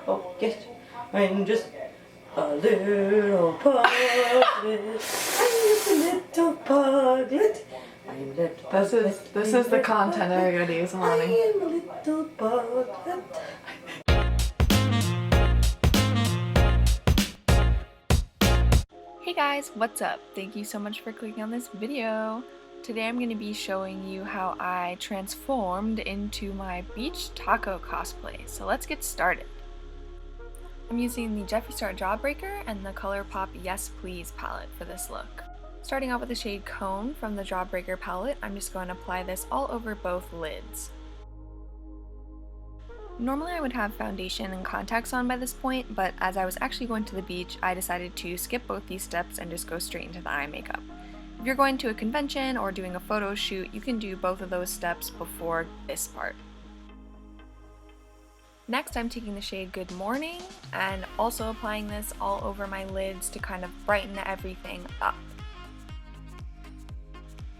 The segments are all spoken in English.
Oh, yes, I'm just a little puglet. I'm just a little puglet. I'm a little puglet. This is the content everybody is wanting. I am a little puglet. Hey guys, what's up? Thank you so much for clicking on this video. Today I'm going to be showing you how I transformed into my beach Taako cosplay. So let's get started. I'm using the Jeffree Star Jawbreaker and the ColourPop Yes Please palette for this look. Starting off with the shade Cone from the Jawbreaker palette, I'm just going to apply this all over both lids. Normally I would have foundation and contacts on by this point, but as I was actually going to the beach, I decided to skip both these steps and just go straight into the eye makeup. If you're going to a convention or doing a photo shoot, you can do both of those steps before this part. Next, I'm taking the shade Good Morning and also applying this all over my lids to kind of brighten everything up.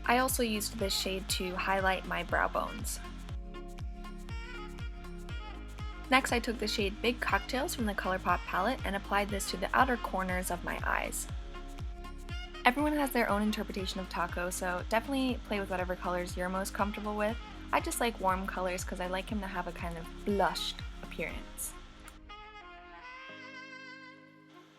I also used this shade to highlight my brow bones. Next, I took the shade Big Cocktails from the ColourPop palette and applied this to the outer corners of my eyes. Everyone has their own interpretation of Taako, so definitely play with whatever colors you're most comfortable with. I just like warm colors because I like him to have a kind of blushed appearance.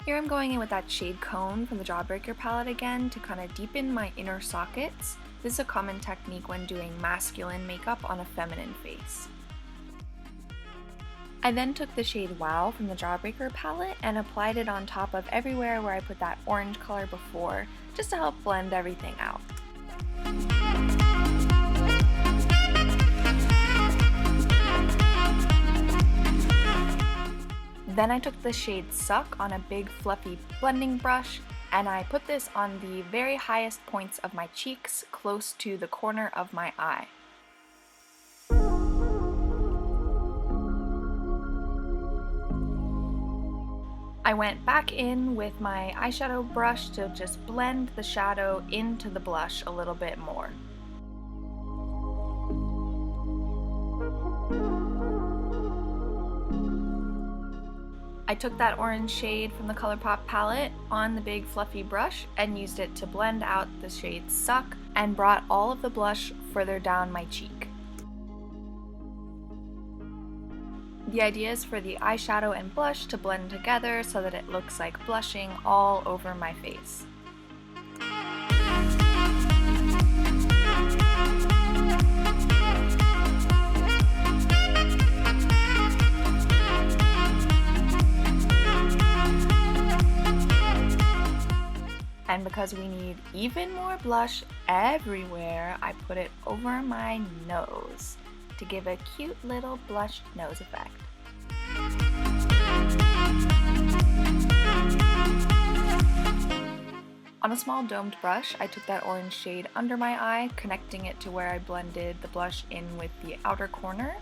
Here I'm going in with that shade Cone from the Jawbreaker palette again to kind of deepen my inner sockets. This is a common technique when doing masculine makeup on a feminine face. I then took the shade Wow from the Jawbreaker palette and applied it on top of everywhere where I put that orange color before, just to help blend everything out. Then I took the shade Suck on a big fluffy blending brush and I put this on the very highest points of my cheeks, close to the corner of my eye. I went back in with my eyeshadow brush to just blend the shadow into the blush a little bit more. I took that orange shade from the ColourPop palette on the big fluffy brush and used it to blend out the shade Suck and brought all of the blush further down my cheek. The idea is for the eyeshadow and blush to blend together so that it looks like blushing all over my face. And because we need even more blush everywhere, I put it over my nose to give a cute little blushed nose effect. On a small domed brush, I took that orange shade under my eye, connecting it to where I blended the blush in with the outer corner.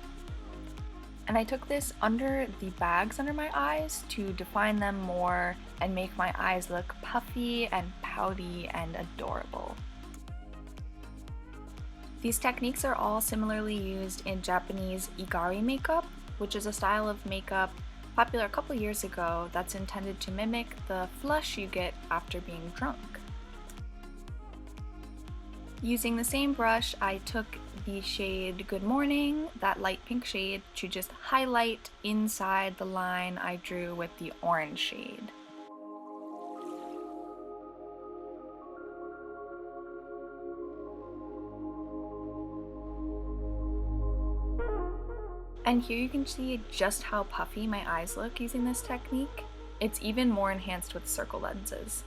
And I took this under the bags under my eyes to define them more and make my eyes look puffy and pouty and adorable. These techniques are all similarly used in Japanese Igari makeup, which is a style of makeup popular a couple years ago that's intended to mimic the flush you get after being drunk. Using the same brush, I took the shade Good Morning, that light pink shade, to just highlight inside the line I drew with the orange shade. And here you can see just how puffy my eyes look using this technique. It's even more enhanced with circle lenses.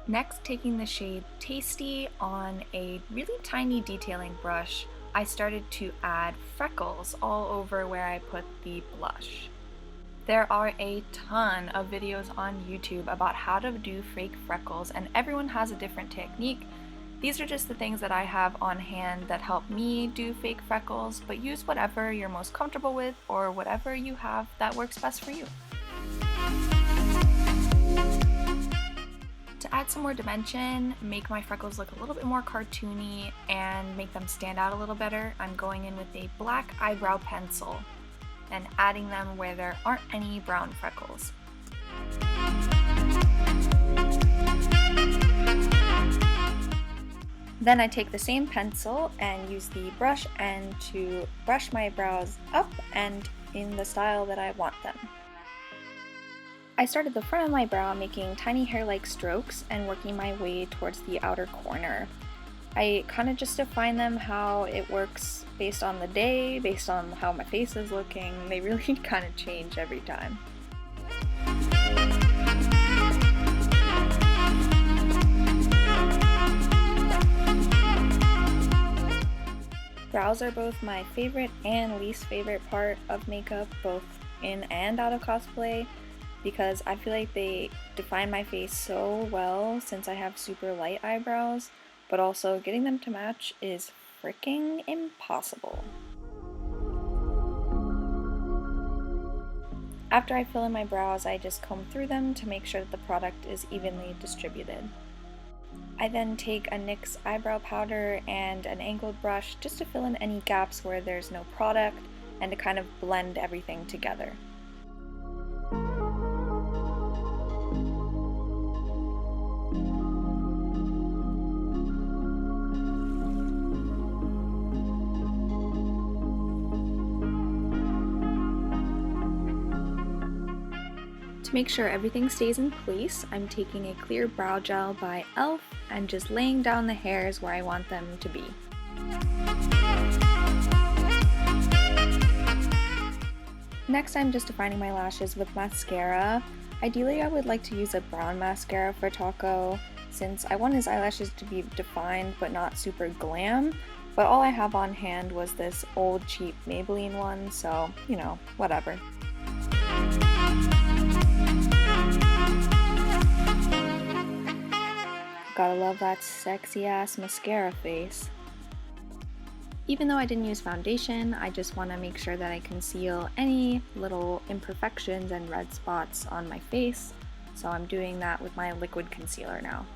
Next, taking the shade Tasty on a really tiny detailing brush, I started to add freckles all over where I put the blush. There are a ton of videos on YouTube about how to do fake freckles, and everyone has a different technique. These are just the things that I have on hand that help me do fake freckles, but use whatever you're most comfortable with or whatever you have that works best for you. To add some more dimension, make my freckles look a little bit more cartoony, and make them stand out a little better, I'm going in with a black eyebrow pencil and adding them where there aren't any brown freckles. Then I take the same pencil and use the brush end to brush my brows up and in the style that I want them. I started the front of my brow making tiny hair-like strokes and working my way towards the outer corner. I kind of just define them how it works based on the day, based on how my face is looking. They really kind of change every time. Brows are both my favorite and least favorite part of makeup, both in and out of cosplay, because I feel like they define my face so well since I have super light eyebrows, but also getting them to match is freaking impossible. After I fill in my brows, I just comb through them to make sure that the product is evenly distributed. I then take a NYX eyebrow powder and an angled brush just to fill in any gaps where there's no product and to kind of blend everything together. To make sure everything stays in place, I'm taking a clear brow gel by e.l.f. and just laying down the hairs where I want them to be. Next, I'm just defining my lashes with mascara. Ideally, I would like to use a brown mascara for Taaco, since I want his eyelashes to be defined but not super glam, but all I have on hand was this old cheap Maybelline one, so, you know, whatever. Gotta love that sexy ass mascara face. Even though I didn't use foundation, I just want to make sure that I conceal any little imperfections and red spots on my face, so I'm doing that with my liquid concealer now.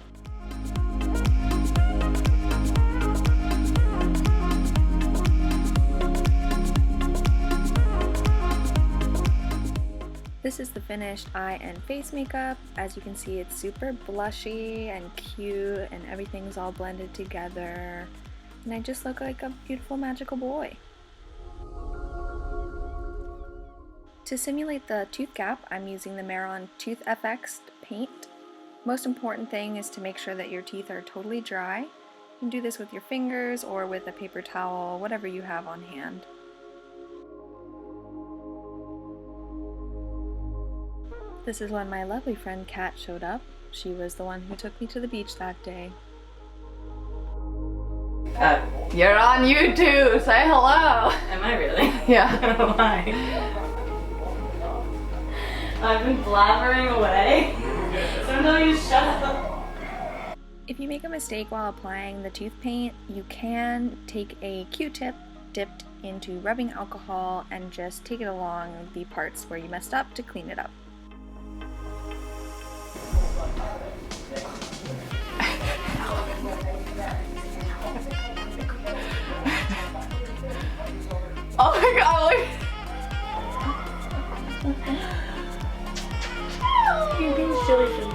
This is the finished eye and face makeup. As you can see, it's super blushy and cute and everything's all blended together. And I just look like a beautiful magical boy. To simulate the tooth gap, I'm using the Maron Tooth FX paint. Most important thing is to make sure that your teeth are totally dry. You can do this with your fingers or with a paper towel, whatever you have on hand. This is when my lovely friend Kat showed up. She was the one who took me to the beach that day. You're on YouTube! Say hello! Am I really? Yeah. Why? I've been blabbering away. So no, you shut up. If you make a mistake while applying the tooth paint, you can take a Q-tip dipped into rubbing alcohol and just take it along the parts where you messed up to clean it up. Oh my god, look! You're being silly for the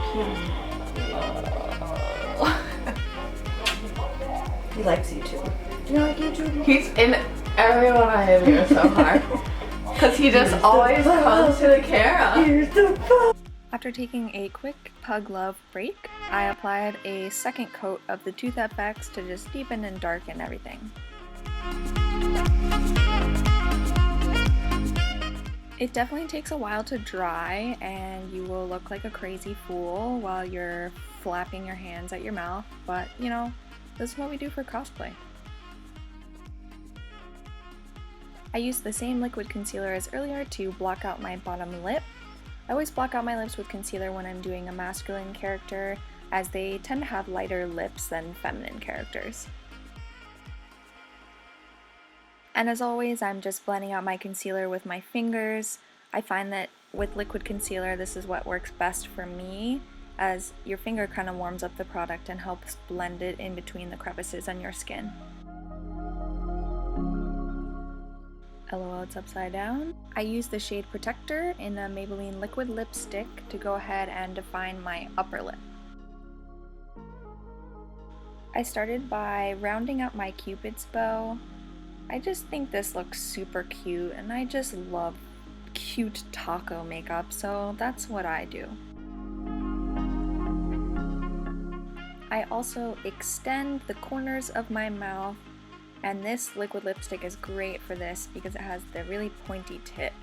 He likes YouTube. Do you like YouTube? He's in every one of my videos so far. Because he just always comes to the camera. Here's the fun. After taking a quick Pug Love break, I applied a second coat of the Tooth FX to just deepen and darken everything. It definitely takes a while to dry and you will look like a crazy fool while you're flapping your hands at your mouth, but you know, this is what we do for cosplay. I used the same liquid concealer as earlier to block out my bottom lip. I always block out my lips with concealer when I'm doing a masculine character, as they tend to have lighter lips than feminine characters. And as always, I'm just blending out my concealer with my fingers. I find that with liquid concealer, this is what works best for me, as your finger kind of warms up the product and helps blend it in between the crevices on your skin. LOL, it's upside down. I use the shade Protector in the Maybelline Liquid Lipstick to go ahead and define my upper lip. I started by rounding out my Cupid's bow. I just think this looks super cute, and I just love cute Taaco makeup, so that's what I do. I also extend the corners of my mouth, and this liquid lipstick is great for this because it has the really pointy tip.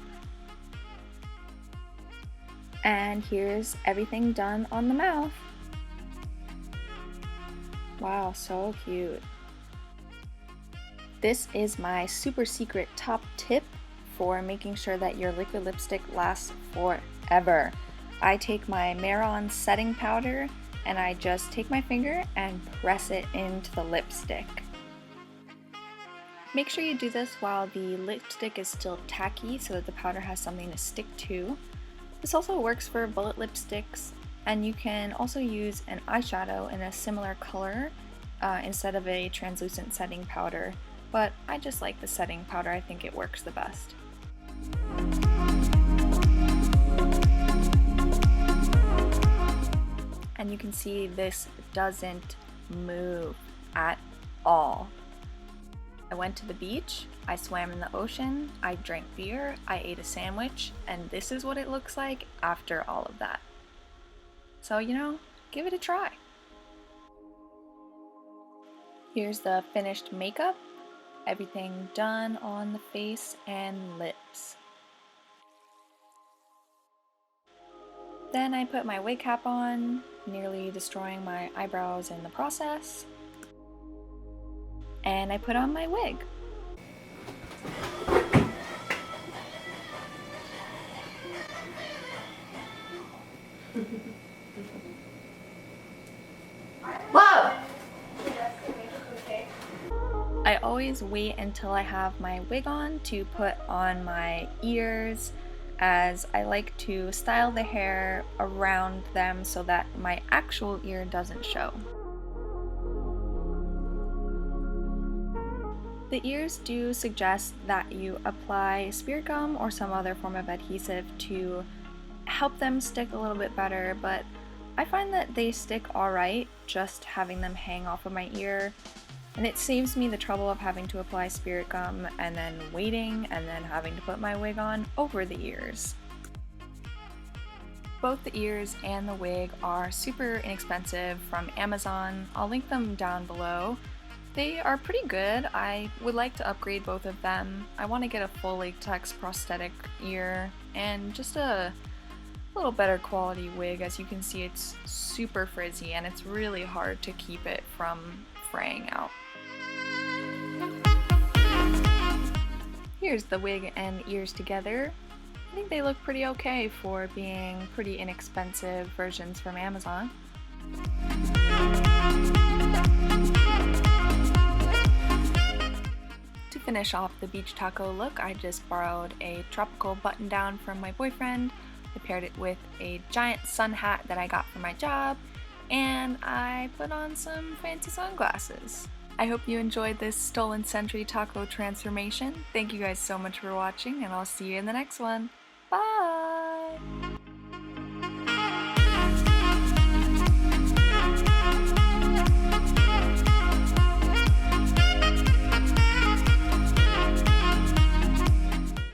And here's everything done on the mouth. Wow, so cute. This is my super secret top tip for making sure that your liquid lipstick lasts forever. I take my Mehron setting powder and I just take my finger and press it into the lipstick. Make sure you do this while the lipstick is still tacky so that the powder has something to stick to. This also works for bullet lipsticks, and you can also use an eyeshadow in a similar color instead of a translucent setting powder, but I just like the setting powder. I think it works the best. And you can see this doesn't move at all. I went to the beach, I swam in the ocean, I drank beer, I ate a sandwich, and this is what it looks like after all of that. So, you know, give it a try. Here's the finished makeup. Everything done on the face and lips. Then I put my wig cap on, nearly destroying my eyebrows in the process. And I put on my wig. Whoa! I always wait until I have my wig on to put on my ears, as I like to style the hair around them so that my actual ear doesn't show. The ears do suggest that you apply spirit gum or some other form of adhesive to help them stick a little bit better, but I find that they stick alright just having them hang off of my ear, and it saves me the trouble of having to apply spirit gum and then waiting and then having to put my wig on over the ears. Both the ears and the wig are super inexpensive from Amazon. I'll link them down below. They are pretty good. I would like to upgrade both of them. I want to get a full latex prosthetic ear and just a little better quality wig. As you can see, it's super frizzy and it's really hard to keep it from fraying out. Here's the wig and ears together. I think they look pretty okay for being pretty inexpensive versions from Amazon. To finish off the beach taco look, I just borrowed a tropical button down from my boyfriend. I paired it with a giant sun hat that I got for my job, and I put on some fancy sunglasses. I hope you enjoyed this Stolen Century Taco transformation. Thank you guys so much for watching, and I'll see you in the next one. Bye!